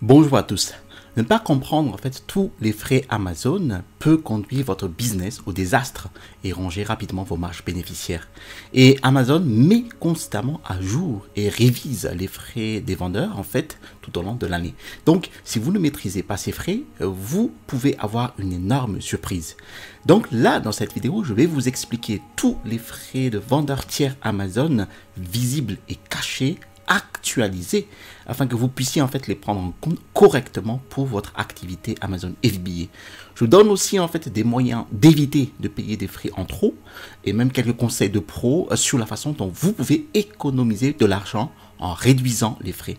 Bonjour à tous. Ne pas comprendre en fait tous les frais Amazon peut conduire votre business au désastre et ronger rapidement vos marges bénéficiaires. Et Amazon met constamment à jour et révise les frais des vendeurs en fait tout au long de l'année. Donc si vous ne maîtrisez pas ces frais, vous pouvez avoir une énorme surprise. Donc là dans cette vidéo, je vais vous expliquer tous les frais de vendeurs tiers Amazon visibles et cachés, actualisés, afin que vous puissiez en fait les prendre en compte correctement pour votre activité Amazon FBA. Je vous donne aussi en fait des moyens d'éviter de payer des frais en trop et même quelques conseils de pro sur la façon dont vous pouvez économiser de l'argent en réduisant les frais.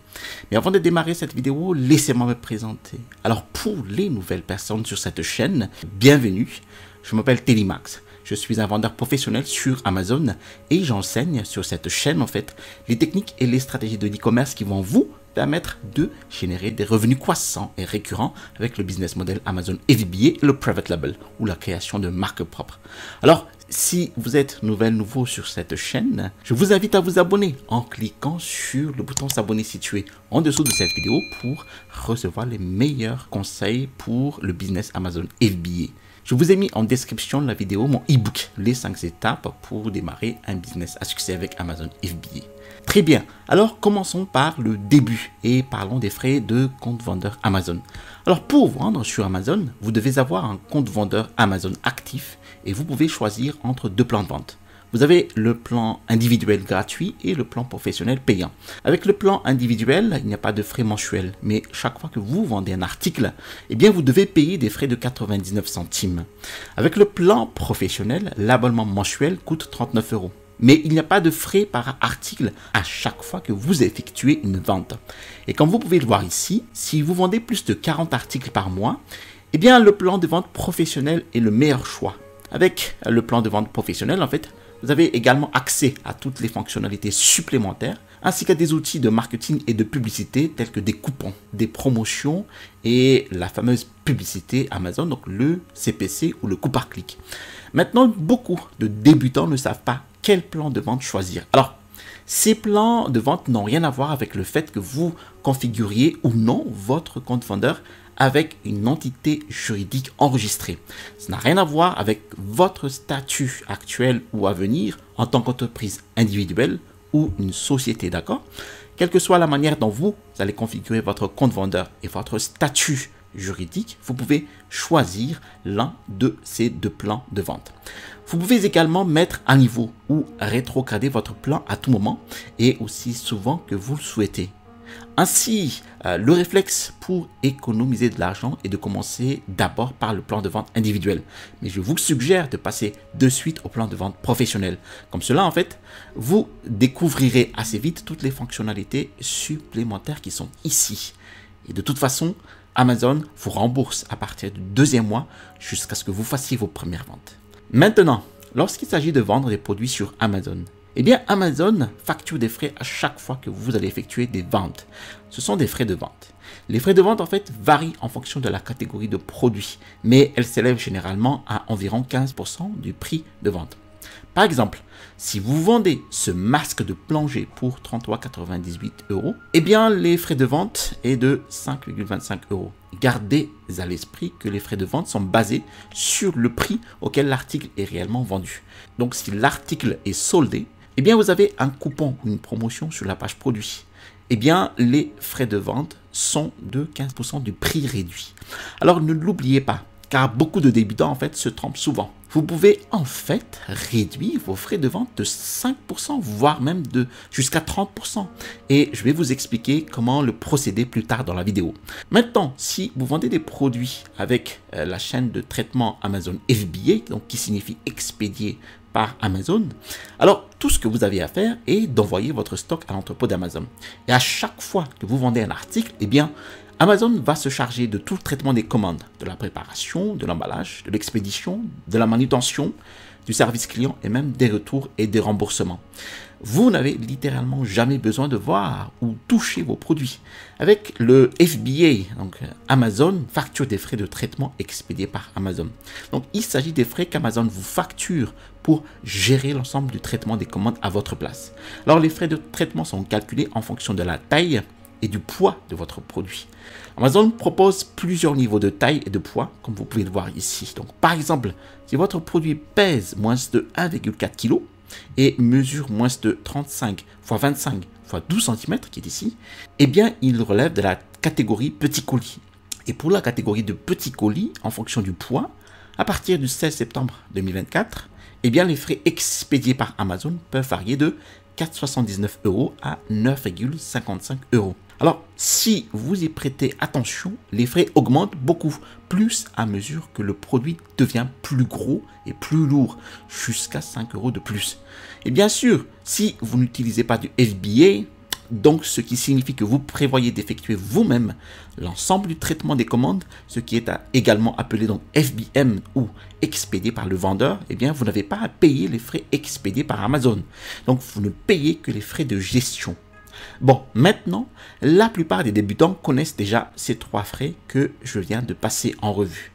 Mais avant de démarrer cette vidéo, laissez-moi me présenter. Alors pour les nouvelles personnes sur cette chaîne, bienvenue. Je m'appelle Télimax. Je suis un vendeur professionnel sur Amazon et j'enseigne sur cette chaîne en fait les techniques et les stratégies de e-commerce qui vont vous permettre de générer des revenus croissants et récurrents avec le business model Amazon FBA, le private label ou la création de marques propres. Alors, si vous êtes nouveau sur cette chaîne, je vous invite à vous abonner en cliquant sur le bouton s'abonner situé en dessous de cette vidéo pour recevoir les meilleurs conseils pour le business Amazon FBA. Je vous ai mis en description de la vidéo mon e-book, les 5 étapes pour démarrer un business à succès avec Amazon FBA. Très bien, alors commençons par le début et parlons des frais de compte vendeur Amazon. Alors pour vendre sur Amazon, vous devez avoir un compte vendeur Amazon actif et vous pouvez choisir entre deux plans de vente. Vous avez le plan individuel gratuit et le plan professionnel payant. Avec le plan individuel, il n'y a pas de frais mensuels, mais chaque fois que vous vendez un article, eh bien vous devez payer des frais de 99 centimes. Avec le plan professionnel, l'abonnement mensuel coûte 39 €. Mais il n'y a pas de frais par article à chaque fois que vous effectuez une vente. Et comme vous pouvez le voir ici, si vous vendez plus de 40 articles par mois, eh bien le plan de vente professionnel est le meilleur choix. Avec le plan de vente professionnel, en fait, vous avez également accès à toutes les fonctionnalités supplémentaires, ainsi qu'à des outils de marketing et de publicité tels que des coupons, des promotions et la fameuse publicité Amazon, donc le CPC ou le coût par clic. Maintenant, beaucoup de débutants ne savent pas quel plan de vente choisir. Alors, ces plans de vente n'ont rien à voir avec le fait que vous configuriez ou non votre compte vendeur avec une entité juridique enregistrée. Ça n'a rien à voir avec votre statut actuel ou à venir en tant qu'entreprise individuelle ou une société, d'accord? Quelle que soit la manière dont vous allez configurer votre compte vendeur et votre statut juridique, vous pouvez choisir l'un de ces deux plans de vente. Vous pouvez également mettre à niveau ou rétrograder votre plan à tout moment et aussi souvent que vous le souhaitez. Ainsi, le réflexe pour économiser de l'argent est de commencer d'abord par le plan de vente individuel. Mais je vous suggère de passer de suite au plan de vente professionnel. Comme cela, en fait, vous découvrirez assez vite toutes les fonctionnalités supplémentaires qui sont ici. Et de toute façon, Amazon vous rembourse à partir du deuxième mois jusqu'à ce que vous fassiez vos premières ventes. Maintenant, lorsqu'il s'agit de vendre des produits sur Amazon, eh bien, Amazon facture des frais à chaque fois que vous allez effectuer des ventes. Ce sont des frais de vente. Les frais de vente, en fait, varient en fonction de la catégorie de produits, mais elles s'élèvent généralement à environ 15% du prix de vente. Par exemple, si vous vendez ce masque de plongée pour 33,98 €, eh bien, les frais de vente est de 5,25 €. Gardez à l'esprit que les frais de vente sont basés sur le prix auquel l'article est réellement vendu. Donc, si l'article est soldé, eh bien, vous avez un coupon ou une promotion sur la page produit. Eh bien, les frais de vente sont de 15% du prix réduit. Alors, ne l'oubliez pas, car beaucoup de débutants, en fait, se trompent souvent. Vous pouvez, en fait, réduire vos frais de vente de 5%, voire même de jusqu'à 30%. Et je vais vous expliquer comment le procéder plus tard dans la vidéo. Maintenant, si vous vendez des produits avec la chaîne de traitement Amazon FBA, donc qui signifie expédié par Amazon, alors tout ce que vous avez à faire est d'envoyer votre stock à l'entrepôt d'Amazon. Et à chaque fois que vous vendez un article, eh bien, Amazon va se charger de tout le traitement des commandes, de la préparation, de l'emballage, de l'expédition, de la manutention, du service client et même des retours et des remboursements. Vous n'avez littéralement jamais besoin de voir ou toucher vos produits. Avec le FBA, donc Amazon facture des frais de traitement expédiés par Amazon. Donc il s'agit des frais qu'Amazon vous facture pour gérer l'ensemble du traitement des commandes à votre place. Alors les frais de traitement sont calculés en fonction de la taille et du poids de votre produit. Amazon propose plusieurs niveaux de taille et de poids, comme vous pouvez le voir ici. Donc, par exemple, si votre produit pèse moins de 1,4 kg et mesure moins de 35 x 25 x 12 cm, qui est ici, eh bien, il relève de la catégorie petit colis. Et pour la catégorie de petit colis, en fonction du poids, à partir du 16 septembre 2024, eh bien, les frais expédiés par Amazon peuvent varier de 4,79 € à 9,55 €. Alors, si vous y prêtez attention, les frais augmentent beaucoup plus à mesure que le produit devient plus gros et plus lourd, jusqu'à 5 € de plus. Et bien sûr, si vous n'utilisez pas du FBA, donc ce qui signifie que vous prévoyez d'effectuer vous-même l'ensemble du traitement des commandes, ce qui est également appelé donc FBM ou expédié par le vendeur, eh bien vous n'avez pas à payer les frais expédiés par Amazon. Donc vous ne payez que les frais de gestion. Bon, maintenant, la plupart des débutants connaissent déjà ces 3 frais que je viens de passer en revue.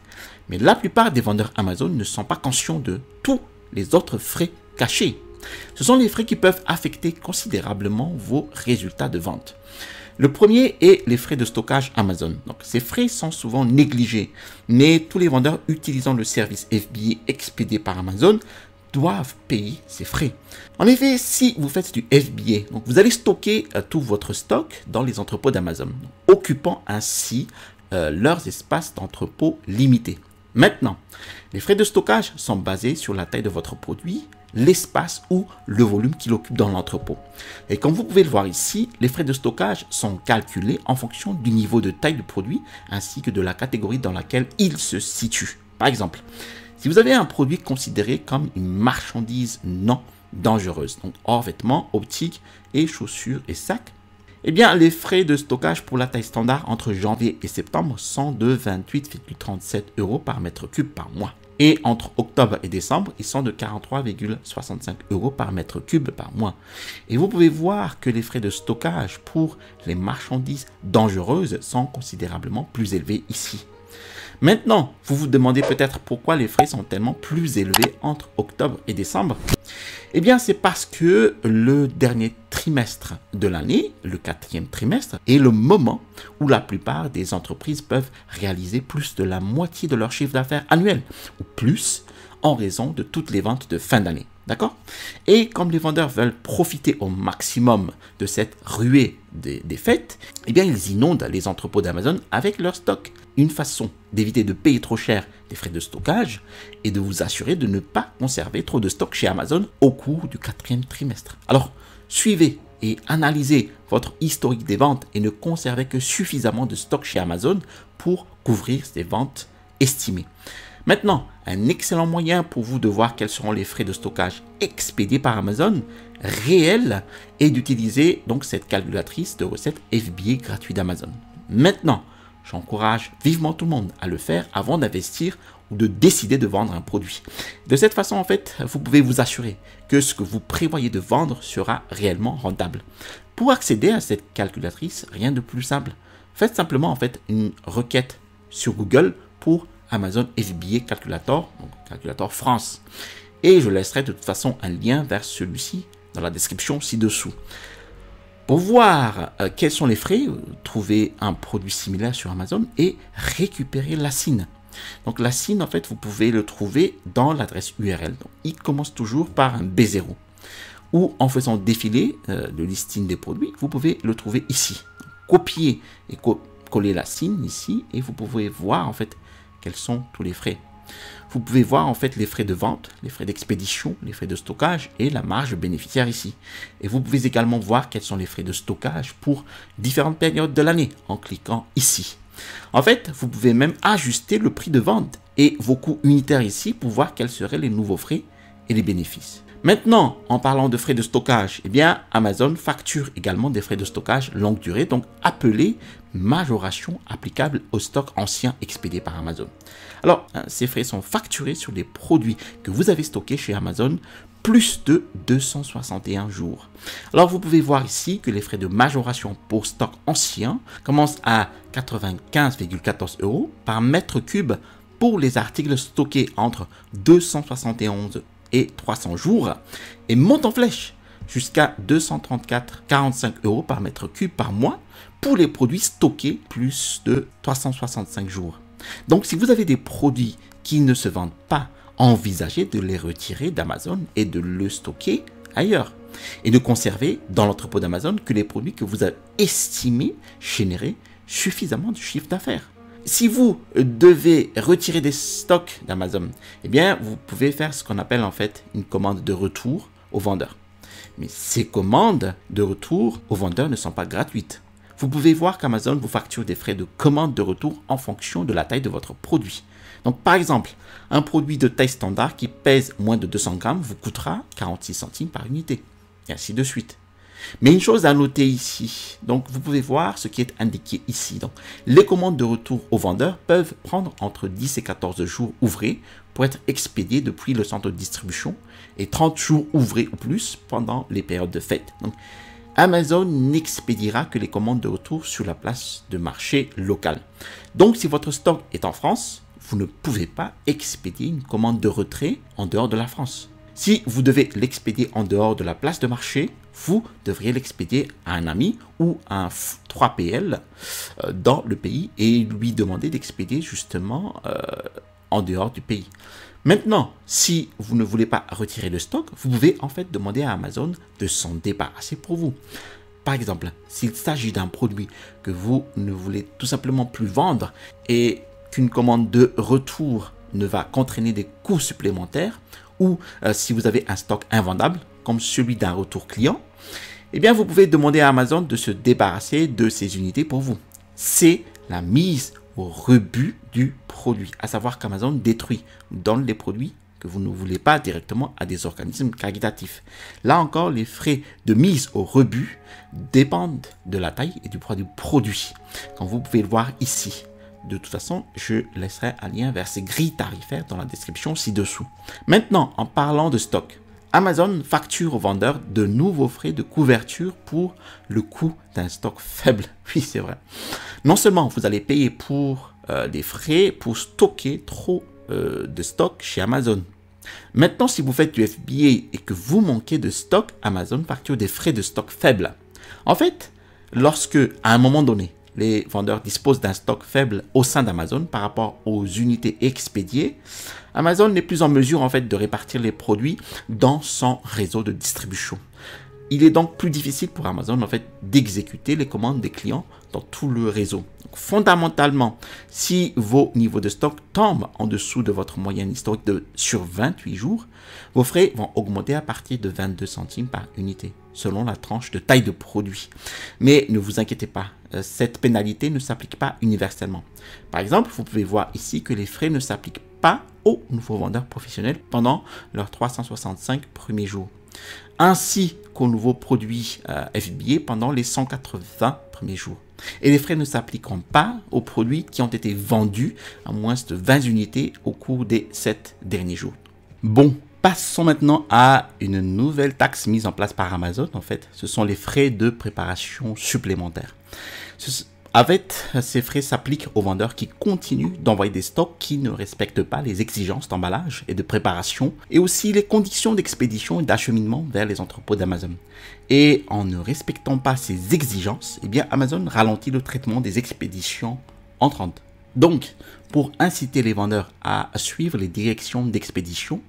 Mais la plupart des vendeurs Amazon ne sont pas conscients de tous les autres frais cachés. Ce sont les frais qui peuvent affecter considérablement vos résultats de vente. Le premier est les frais de stockage Amazon. Donc, ces frais sont souvent négligés, mais tous les vendeurs utilisant le service FBA expédié par Amazon doivent payer ces frais. En effet, si vous faites du FBA, donc vous allez stocker tout votre stock dans les entrepôts d'Amazon, occupant ainsi leurs espaces d'entrepôt limités. Maintenant, les frais de stockage sont basés sur la taille de votre produit, l'espace ou le volume qu'il occupe dans l'entrepôt. Et comme vous pouvez le voir ici, les frais de stockage sont calculés en fonction du niveau de taille du produit ainsi que de la catégorie dans laquelle il se situe. Par exemple, si vous avez un produit considéré comme une marchandise non dangereuse, donc hors vêtements, optiques et chaussures et sacs, eh bien, les frais de stockage pour la taille standard entre janvier et septembre sont de 28,37 € par mètre cube par mois. Et entre octobre et décembre, ils sont de 43,65 € par mètre cube par mois. Et vous pouvez voir que les frais de stockage pour les marchandises dangereuses sont considérablement plus élevés ici. Maintenant, vous vous demandez peut-être pourquoi les frais sont tellement plus élevés entre octobre et décembre. Eh bien, c'est parce que le dernier trimestre de l'année, le 4e trimestre, est le moment où la plupart des entreprises peuvent réaliser plus de la moitié de leur chiffre d'affaires annuel, ou plus, en raison de toutes les ventes de fin d'année. D'accord? Et comme les vendeurs veulent profiter au maximum de cette ruée des fêtes, eh bien, ils inondent les entrepôts d'Amazon avec leur stock. Une façon d'éviter de payer trop cher des frais de stockage et de vous assurer de ne pas conserver trop de stock chez Amazon au cours du 4e trimestre. Alors, suivez et analysez votre historique des ventes et ne conservez que suffisamment de stock chez Amazon pour couvrir ces ventes estimées. Maintenant, un excellent moyen pour vous de voir quels seront les frais de stockage expédiés par Amazon réels est d'utiliser donc cette calculatrice de recettes FBA gratuit d'Amazon. Maintenant, j'encourage vivement tout le monde à le faire avant d'investir ou de décider de vendre un produit. De cette façon, en fait, vous pouvez vous assurer que ce que vous prévoyez de vendre sera réellement rentable. Pour accéder à cette calculatrice, rien de plus simple. Faites simplement en fait une requête sur Google pour Amazon FBA Calculator, donc Calculator France. Et je laisserai de toute façon un lien vers celui-ci dans la description ci-dessous. Pour voir quels sont les frais, trouver un produit similaire sur Amazon et récupérer la SIN. Donc la SIN, en fait, vous pouvez le trouver dans l'adresse URL. Donc, il commence toujours par un B0. Ou en faisant défiler le listing des produits, vous pouvez le trouver ici. Copier et coller la SIN ici et vous pouvez voir en fait quels sont tous les frais. Vous pouvez voir en fait les frais de vente, les frais d'expédition, les frais de stockage et la marge bénéficiaire ici. Et vous pouvez également voir quels sont les frais de stockage pour différentes périodes de l'année en cliquant ici. En fait, vous pouvez même ajuster le prix de vente et vos coûts unitaires ici pour voir quels seraient les nouveaux frais et les bénéfices. Maintenant, en parlant de frais de stockage, eh bien, Amazon facture également des frais de stockage longue durée, donc appelés majoration applicable au stock ancien expédié par Amazon. Alors, ces frais sont facturés sur les produits que vous avez stockés chez Amazon plus de 261 jours. Alors, vous pouvez voir ici que les frais de majoration pour stock ancien commencent à 95,14 € par mètre cube pour les articles stockés entre 271 et 300 jours et monte en flèche jusqu'à 234,45 € par mètre cube par mois tous les produits stockés plus de 365 jours. Donc, si vous avez des produits qui ne se vendent pas, envisagez de les retirer d'Amazon et de le stocker ailleurs. Et de conserver dans l'entrepôt d'Amazon que les produits que vous avez estimés générer suffisamment de chiffre d'affaires. Si vous devez retirer des stocks d'Amazon, eh bien, vous pouvez faire ce qu'on appelle en fait une commande de retour au vendeur. Mais ces commandes de retour au vendeur ne sont pas gratuites. Vous pouvez voir qu'Amazon vous facture des frais de commande de retour en fonction de la taille de votre produit. Donc, par exemple, un produit de taille standard qui pèse moins de 200 grammes vous coûtera 46 centimes par unité, et ainsi de suite. Mais une chose à noter ici, donc vous pouvez voir ce qui est indiqué ici. Donc, les commandes de retour au vendeur peuvent prendre entre 10 et 14 jours ouvrés pour être expédiées depuis le centre de distribution et 30 jours ouvrés ou plus pendant les périodes de fête. Donc, Amazon n'expédiera que les commandes de retour sur la place de marché locale. Donc, si votre stock est en France, vous ne pouvez pas expédier une commande de retrait en dehors de la France. Si vous devez l'expédier en dehors de la place de marché, vous devriez l'expédier à un ami ou à un 3PL dans le pays et lui demander d'expédier justement en dehors du pays. Maintenant, si vous ne voulez pas retirer le stock, vous pouvez en fait demander à Amazon de s'en débarrasser pour vous. Par exemple, s'il s'agit d'un produit que vous ne voulez tout simplement plus vendre et qu'une commande de retour ne va qu'entraîner des coûts supplémentaires, ou si vous avez un stock invendable, comme celui d'un retour client, eh bien vous pouvez demander à Amazon de se débarrasser de ces unités pour vous. C'est la mise au rebut du produit, à savoir qu'Amazon détruit, donne les produits que vous ne voulez pas directement à des organismes caritatifs. Là encore, les frais de mise au rebut dépendent de la taille et du poids du produit, comme vous pouvez le voir ici. De toute façon, je laisserai un lien vers ces grilles tarifaires dans la description ci-dessous. Maintenant, en parlant de stock, Amazon facture aux vendeurs de nouveaux frais de couverture pour le coût d'un stock faible. Oui, c'est vrai. Non seulement vous allez payer pour des frais pour stocker trop de stock chez Amazon. Maintenant, si vous faites du FBA et que vous manquez de stock, Amazon facture des frais de stock faibles. En fait, lorsque, à un moment donné, les vendeurs disposent d'un stock faible au sein d'Amazon par rapport aux unités expédiées, Amazon n'est plus en mesure en fait de répartir les produits dans son réseau de distribution. Il est donc plus difficile pour Amazon en fait d'exécuter les commandes des clients dans tout le réseau. Donc, fondamentalement, si vos niveaux de stock tombent en dessous de votre moyenne historique sur 28 jours, vos frais vont augmenter à partir de 22 centimes par unité, selon la tranche de taille de produit. Mais ne vous inquiétez pas, cette pénalité ne s'applique pas universellement. Par exemple, vous pouvez voir ici que les frais ne s'appliquent pas aux nouveaux vendeurs professionnels pendant leurs 365 premiers jours, ainsi qu'aux nouveaux produits FBA pendant les 180 premiers jours. Et les frais ne s'appliqueront pas aux produits qui ont été vendus à moins de 20 unités au cours des 7 derniers jours. Bon, passons maintenant à une nouvelle taxe mise en place par Amazon. En fait, ce sont les frais de préparation supplémentaires. Ces frais s'appliquent aux vendeurs qui continuent d'envoyer des stocks qui ne respectent pas les exigences d'emballage et de préparation et aussi les conditions d'expédition et d'acheminement vers les entrepôts d'Amazon. Et en ne respectant pas ces exigences, eh bien Amazon ralentit le traitement des expéditions entrantes. Donc, pour inciter les vendeurs à suivre les directions d'expédition,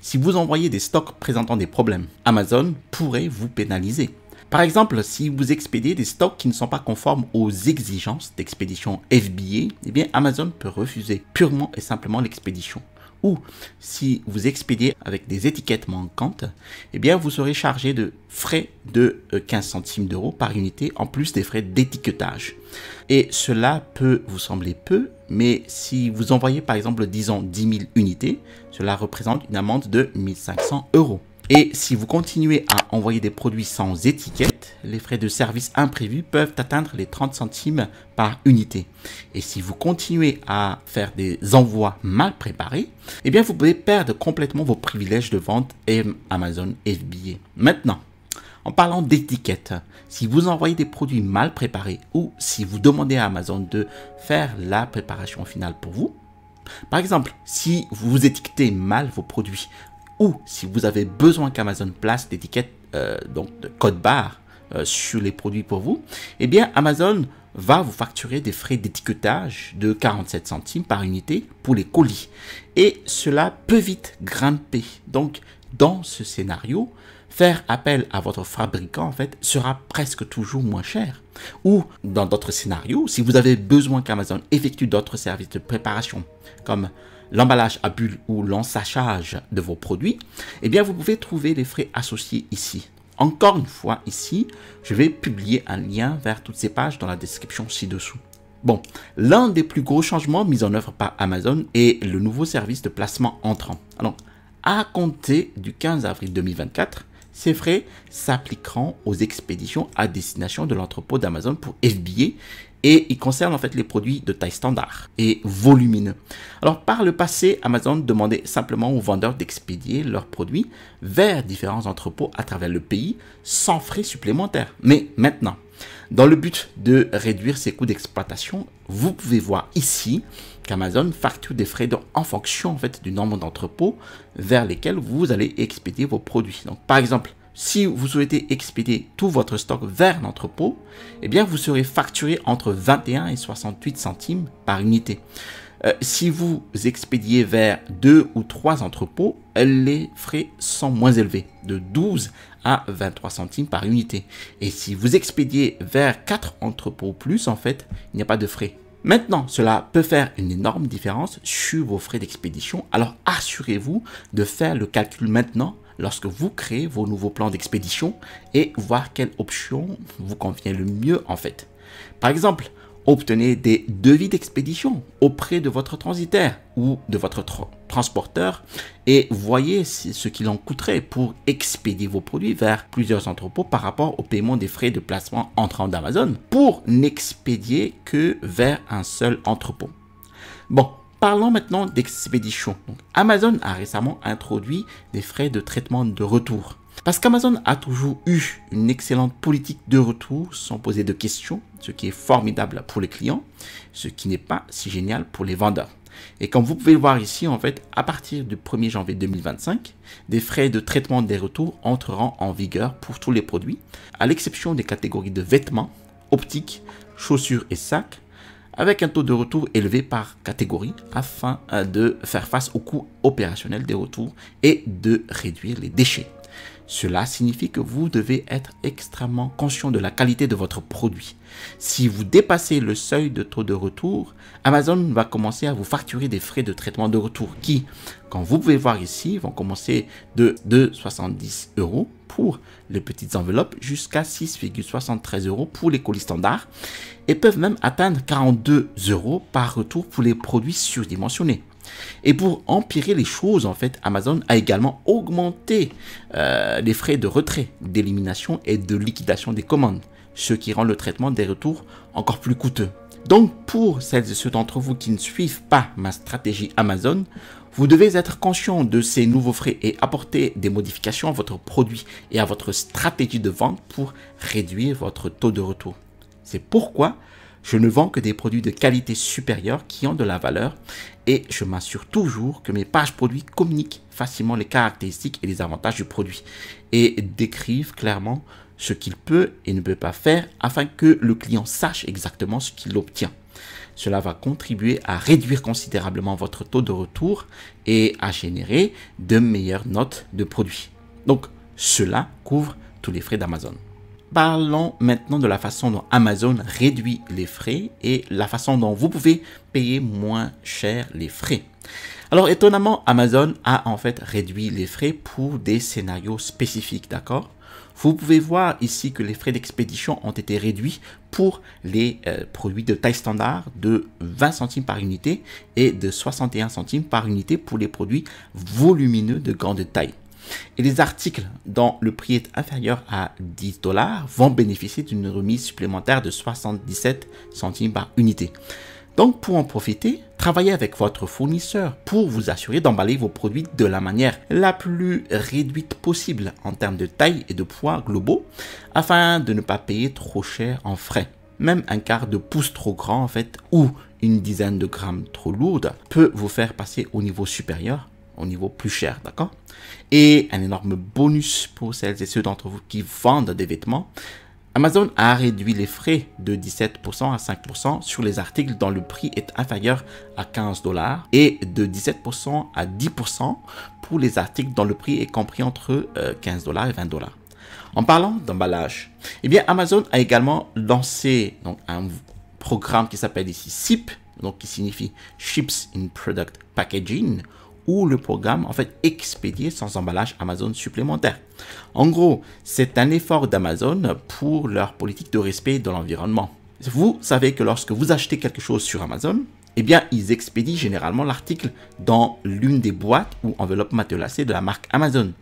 si vous envoyez des stocks présentant des problèmes, Amazon pourrait vous pénaliser. Par exemple, si vous expédiez des stocks qui ne sont pas conformes aux exigences d'expédition FBA, eh bien Amazon peut refuser purement et simplement l'expédition. Ou si vous expédiez avec des étiquettes manquantes, eh bien vous serez chargé de frais de 15 centimes d'euros par unité en plus des frais d'étiquetage. Et cela peut vous sembler peu, mais si vous envoyez par exemple, disons 10 000 unités, cela représente une amende de 1 500 euros. Et si vous continuez à envoyer des produits sans étiquette, les frais de service imprévus peuvent atteindre les 30 centimes par unité. Et si vous continuez à faire des envois mal préparés, eh bien vous pouvez perdre complètement vos privilèges de vente Amazon FBA. Maintenant, en parlant d'étiquette, si vous envoyez des produits mal préparés ou si vous demandez à Amazon de faire la préparation finale pour vous, par exemple, si vous étiquetez mal vos produits ou si vous avez besoin qu'Amazon place l'étiquette donc de code barre sur les produits pour vous, eh bien Amazon va vous facturer des frais d'étiquetage de 47 centimes par unité pour les colis. Et cela peut vite grimper. Donc, dans ce scénario, faire appel à votre fabricant, en fait, sera presque toujours moins cher. Ou, dans d'autres scénarios, si vous avez besoin qu'Amazon effectue d'autres services de préparation, comme l'emballage à bulles ou l'ensachage de vos produits, eh bien, vous pouvez trouver les frais associés ici. Encore une fois, ici, je vais publier un lien vers toutes ces pages dans la description ci-dessous. Bon, l'un des plus gros changements mis en œuvre par Amazon est le nouveau service de placement entrant. Alors, à compter du 15 avril 2024, ces frais s'appliqueront aux expéditions à destination de l'entrepôt d'Amazon pour FBA et ils concernent en fait les produits de taille standard et volumineux. Alors par le passé, Amazon demandait simplement aux vendeurs d'expédier leurs produits vers différents entrepôts à travers le pays sans frais supplémentaires. Mais maintenant, dans le but de réduire ses coûts d'exploitation, vous pouvez voir ici qu'Amazon facture des frais en fonction en fait du nombre d'entrepôts vers lesquels vous allez expédier vos produits. Donc par exemple, si vous souhaitez expédier tout votre stock vers l'entrepôt, eh bien vous serez facturé entre 21 et 68 centimes par unité. Si vous expédiez vers 2 ou 3 entrepôts, les frais sont moins élevés, de 12 à 23 centimes par unité. Et si vous expédiez vers 4 entrepôts ou plus, en fait, il n'y a pas de frais. Maintenant, cela peut faire une énorme différence sur vos frais d'expédition. Alors, assurez-vous de faire le calcul maintenant lorsque vous créez vos nouveaux plans d'expédition et voir quelle option vous convient le mieux en fait. Par exemple, obtenez des devis d'expédition auprès de votre transitaire ou de votre transporteur et voyez ce qu'il en coûterait pour expédier vos produits vers plusieurs entrepôts par rapport au paiement des frais de placement entrant d'Amazon pour n'expédier que vers un seul entrepôt. Bon, parlons maintenant d'expédition. Amazon a récemment introduit des frais de traitement de retour. Parce qu'Amazon a toujours eu une excellente politique de retour sans poser de questions, ce qui est formidable pour les clients, ce qui n'est pas si génial pour les vendeurs. Et comme vous pouvez le voir ici, en fait, à partir du 1er janvier 2025, des frais de traitement des retours entreront en vigueur pour tous les produits, à l'exception des catégories de vêtements, optiques, chaussures et sacs, avec un taux de retour élevé par catégorie afin de faire face aux coûts opérationnels des retours et de réduire les déchets. Cela signifie que vous devez être extrêmement conscient de la qualité de votre produit. Si vous dépassez le seuil de taux de retour, Amazon va commencer à vous facturer des frais de traitement de retour qui, comme vous pouvez voir ici, vont commencer de 2,70 € pour les petites enveloppes jusqu'à 6,73 € pour les colis standards et peuvent même atteindre 42 € par retour pour les produits surdimensionnés. Et pour empirer les choses, en fait, Amazon a également augmenté les frais de retrait, d'élimination et de liquidation des commandes, ce qui rend le traitement des retours encore plus coûteux. Donc, pour celles et ceux d'entre vous qui ne suivent pas ma stratégie Amazon, vous devez être conscient de ces nouveaux frais et apporter des modifications à votre produit et à votre stratégie de vente pour réduire votre taux de retour. C'est pourquoi je ne vends que des produits de qualité supérieure qui ont de la valeur et je m'assure toujours que mes pages produits communiquent facilement les caractéristiques et les avantages du produit et décrivent clairement ce qu'il peut et ne peut pas faire afin que le client sache exactement ce qu'il obtient. Cela va contribuer à réduire considérablement votre taux de retour et à générer de meilleures notes de produits. Donc, cela couvre tous les frais d'Amazon. Parlons maintenant de la façon dont Amazon réduit les frais et la façon dont vous pouvez payer moins cher les frais. Alors étonnamment, Amazon a en fait réduit les frais pour des scénarios spécifiques, d'accord? Vous pouvez voir ici que les frais d'expédition ont été réduits pour les produits de taille standard de 20 centimes par unité et de 61 centimes par unité pour les produits volumineux de grande taille. Et les articles dont le prix est inférieur à 10 $ vont bénéficier d'une remise supplémentaire de 77 centimes par unité. Donc pour en profiter, travaillez avec votre fournisseur pour vous assurer d'emballer vos produits de la manière la plus réduite possible en termes de taille et de poids globaux afin de ne pas payer trop cher en frais. Même un quart de pouce trop grand en fait ou une dizaine de grammes trop lourde peut vous faire passer au niveau supérieur, au niveau plus cher, d'accord? Et un énorme bonus pour celles et ceux d'entre vous qui vendent des vêtements, Amazon a réduit les frais de 17% à 5% sur les articles dont le prix est inférieur à 15 $ et de 17% à 10% pour les articles dont le prix est compris entre 15 $ et 20 $. En parlant d'emballage, eh bien Amazon a également lancé donc, un programme qui s'appelle ici SIP, donc qui signifie Ships in Product Packaging, ou le programme en fait expédié sans emballage Amazon supplémentaire. En gros, c'est un effort d'Amazon pour leur politique de respect de l'environnement. Vous savez que lorsque vous achetez quelque chose sur Amazon, eh bien, ils expédient généralement l'article dans l'une des boîtes ou enveloppes matelassées de la marque Amazon.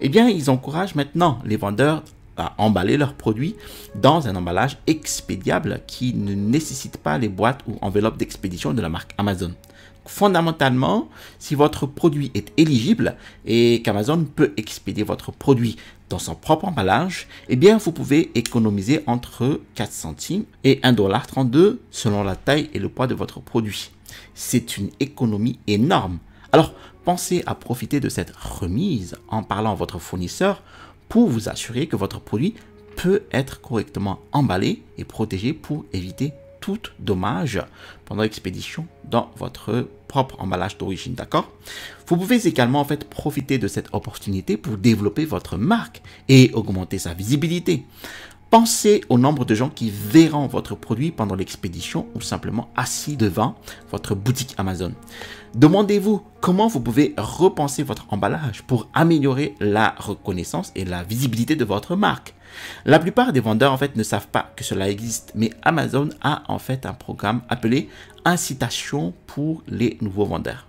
Eh bien, ils encouragent maintenant les vendeurs à emballer leurs produits dans un emballage expédiable qui ne nécessite pas les boîtes ou enveloppes d'expédition de la marque Amazon. Fondamentalement, si votre produit est éligible et qu'Amazon peut expédier votre produit dans son propre emballage, eh bien, vous pouvez économiser entre 4 centimes et 1,32 $ selon la taille et le poids de votre produit. C'est une économie énorme. Alors, pensez à profiter de cette remise en parlant à votre fournisseur pour vous assurer que votre produit peut être correctement emballé et protégé pour éviter tout dommage pendant l'expédition dans votre propre emballage d'origine, d'accord? Vous pouvez également en fait profiter de cette opportunité pour développer votre marque et augmenter sa visibilité. Pensez au nombre de gens qui verront votre produit pendant l'expédition ou simplement assis devant votre boutique Amazon. Demandez-vous comment vous pouvez repenser votre emballage pour améliorer la reconnaissance et la visibilité de votre marque. La plupart des vendeurs en fait ne savent pas que cela existe, mais Amazon a en fait un programme appelé incitation pour les nouveaux vendeurs.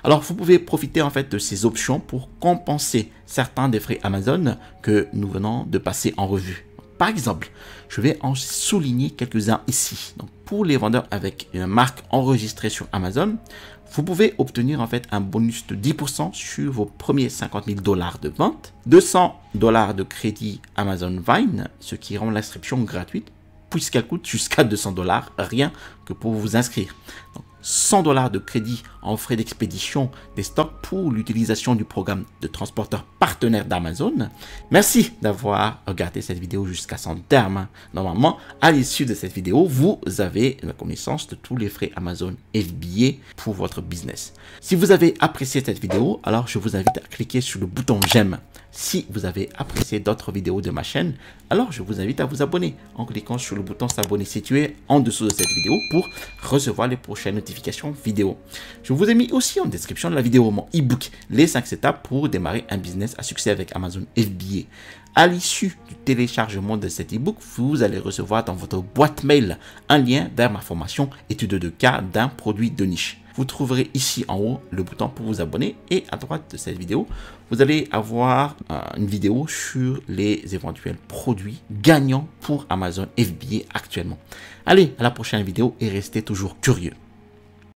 Alors, vous pouvez profiter en fait de ces options pour compenser certains des frais Amazon que nous venons de passer en revue. Par exemple, je vais en souligner quelques-uns ici. Donc, pour les vendeurs avec une marque enregistrée sur Amazon, vous pouvez obtenir en fait un bonus de 10% sur vos premiers 50 000 $ de vente, 200 $ de crédit Amazon Vine, ce qui rend l'inscription gratuite puisqu'elle coûte jusqu'à 200 $ rien que pour vous inscrire. Donc, 100 $ de crédit en frais d'expédition des stocks pour l'utilisation du programme de transporteur partenaire d'Amazon. Merci d'avoir regardé cette vidéo jusqu'à son terme. Normalement, à l'issue de cette vidéo, vous avez la connaissance de tous les frais Amazon FBA pour votre business. Si vous avez apprécié cette vidéo, alors je vous invite à cliquer sur le bouton j'aime. Si vous avez apprécié d'autres vidéos de ma chaîne, alors je vous invite à vous abonner en cliquant sur le bouton s'abonner situé en dessous de cette vidéo pour recevoir les prochaines notifications vidéo. Je vous ai mis aussi en description de la vidéo mon e-book, les 5 étapes pour démarrer un business à succès avec Amazon FBA. À l'issue du téléchargement de cet e-book, vous allez recevoir dans votre boîte mail un lien vers ma formation étude de cas d'un produit de niche. Vous trouverez ici en haut le bouton pour vous abonner et à droite de cette vidéo, vous allez avoir une vidéo sur les éventuels produits gagnants pour Amazon FBA actuellement. Allez, à la prochaine vidéo et restez toujours curieux.